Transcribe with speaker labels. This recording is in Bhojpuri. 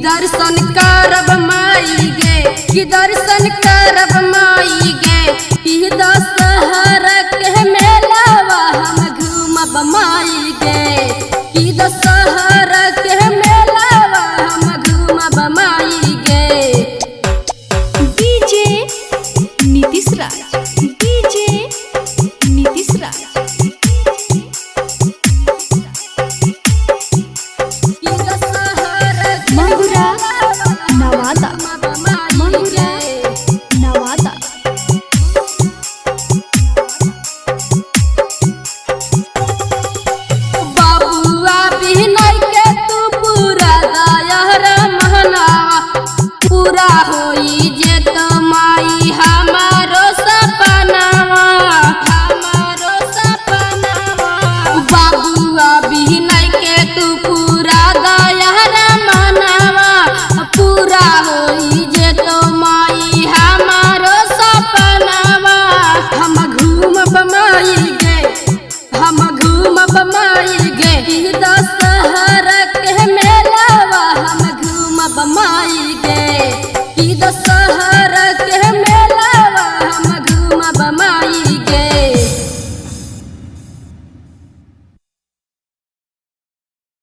Speaker 1: दर्शन करब माई गे, कि दर्शन करब माई गे। कि दशहरा के मेलावा हम घूमब माई गे, कि दशहरा के मेलावा हम घूमब माई गे।
Speaker 2: डीजे नीतीश राज, डीजे नीतीश राज। मंगुरा नवादा, मंगुरा नवादा।
Speaker 1: बाबुआ बिहनई के तू पूरा दायर महनावा, पूरा होई जे तो माई हमारो सपनावा, हमारो सपनावा। बाबुआ बिहनई के तू पूरा दायर मनावा, पूरा होई जे तो माई हमारो सपनावा। हम घूमब माई गे, हम घूमब माई गे। कि दशहरा के मेलावा हम घूमब माई गे, कि दशहरा